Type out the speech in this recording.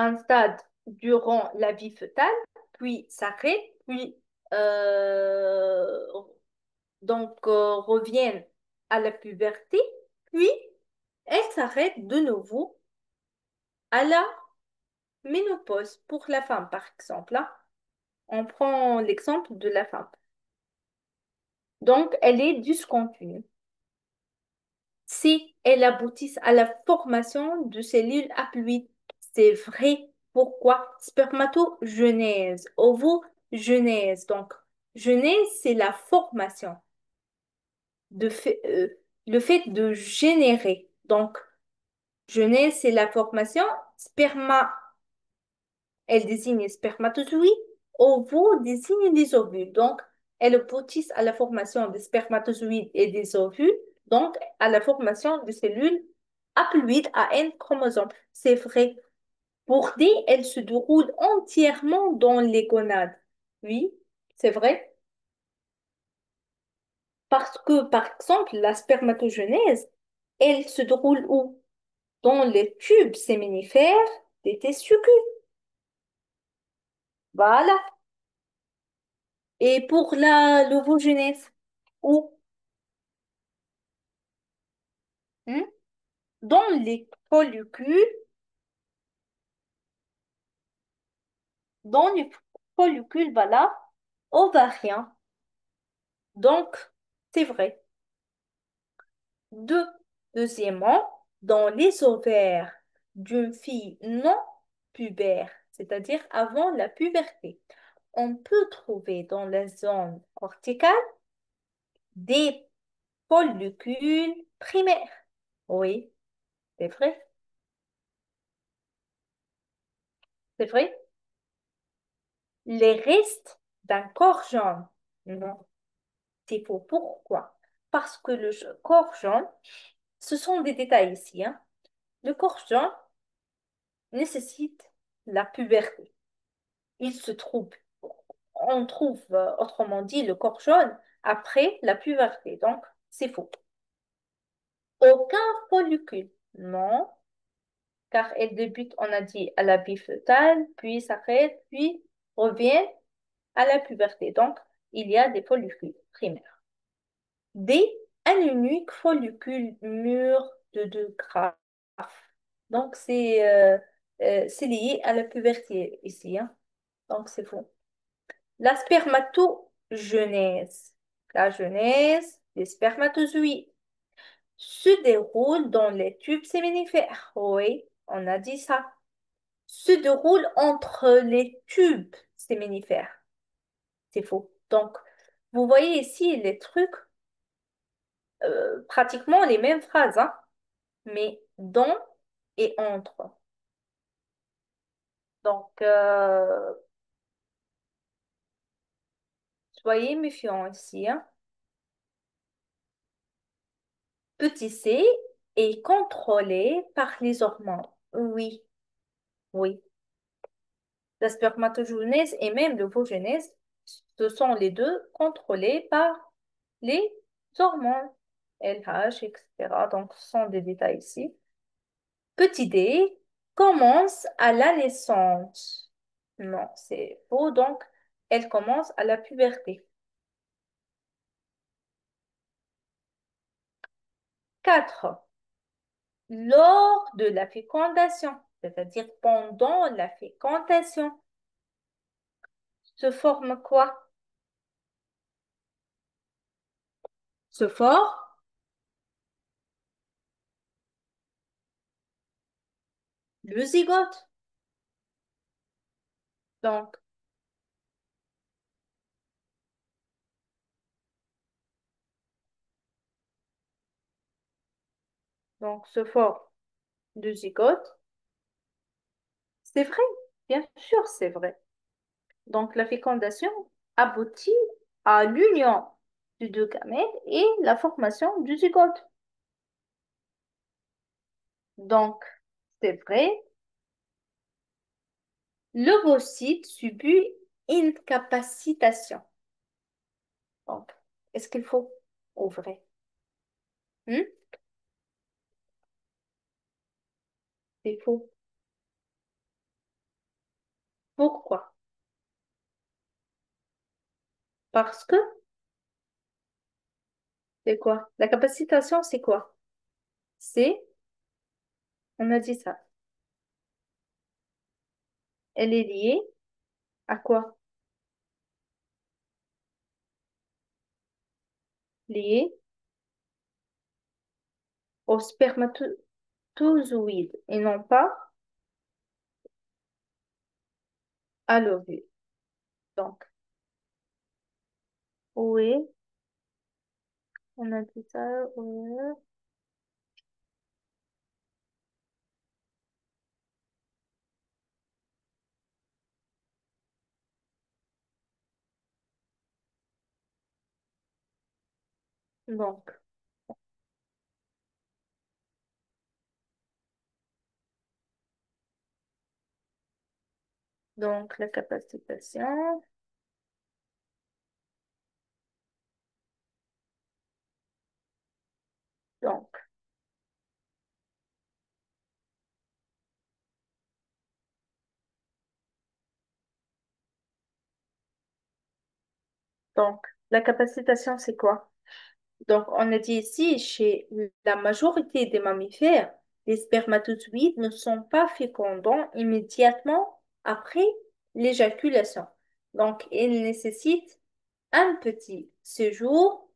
un stade durant la vie fœtale, puis s'arrête, puis euh, reviennent à la puberté, puis elles s'arrêtent de nouveau à la ménopause pour la femme, par exemple, hein. On prend l'exemple de la femme. Donc, elle est discontinue. Si elles aboutissent à la formation de cellules haploïdes, c'est vrai. Pourquoi? Spermatogenèse, ovogenèse. Donc, genèse, c'est la formation, de fait- le fait de générer. Donc, genèse, c'est la formation. Sperma, elle désigne les spermatozoïdes. Ovo désigne les ovules. Donc, elles aboutissent à la formation des spermatozoïdes et des ovules, donc à la formation de cellules haploïdes à N chromosomes. C'est vrai. Pour D, elle se déroule entièrement dans les gonades. Oui, c'est vrai. Parce que, par exemple, la spermatogenèse, elle se déroule où? Dans les tubes séminifères des testicules. Voilà. Et pour l'ovogenèse, où? Hmm? Dans les follicules, dans les follicules, voilà, ovariens. Donc, c'est vrai. Deux. Deuxièmement, dans les ovaires d'une fille non pubère, c'est-à-dire avant la puberté, on peut trouver dans la zone corticale des follicules primaires. Oui, c'est vrai, c'est vrai. Les restes d'un corps jaune. Non, c'est faux. Pourquoi? Parce que corps jaune, ce sont des détails ici, hein. Le corps jaune nécessite la puberté. Il se trouve, on trouve, autrement dit, le corps jaune après la puberté. Donc, c'est faux. Aucun follicule. Non, car elle débute, on a dit, à la vie fœtale, puis s'arrête, puis revient à la puberté. Donc, il y a des follicules primaires. D, un unique follicule mûr de 2 graphes. Donc, c'est lié à la puberté ici, hein. Donc, c'est faux. La spermatogenèse. La genèse des spermatozoïdes se déroule dans les tubes séminifères. Oui, on a dit ça. Se déroule entre les tubes séminifères. C'est faux. Donc, vous voyez ici les trucs, pratiquement les mêmes phrases, hein, mais dans et entre. Donc, soyez méfiants ici, hein. Petit c est contrôlé par les hormones. Oui, oui. La spermatogenèse et même l'ovogenèse, ce sont les deux contrôlés par les hormones, LH, etc. Donc, ce sont des détails ici. Petit d commence à la naissance. Non, c'est faux. Donc, elle commence à la puberté. 4. Lors de la fécondation, c'est-à-dire pendant la fécondation, se forme quoi? Se forme le zygote. Donc, se forme le zygote. C'est vrai, bien sûr, c'est vrai. Donc, la fécondation aboutit à l'union du deux gamètes et la formation du zygote. Donc, c'est vrai, l'ovocyte subit incapacitation. Donc, est-ce qu'il faut ou vrai? Hmm? C'est faux. Pourquoi? Parce que, c'est quoi? La capacitation, c'est quoi? C'est, on a dit ça. Elle est liée à quoi? Liée au spermatozoïde et non pas à l'ovule. Donc, oui, on a dit ça. Oui. Donc, la capacitation. Donc, la capacitation, c'est quoi? Donc, on a dit ici, chez la majorité des mammifères, les spermatozoïdes ne sont pas fécondants immédiatement après l'éjaculation. Donc, ils nécessitent un petit séjour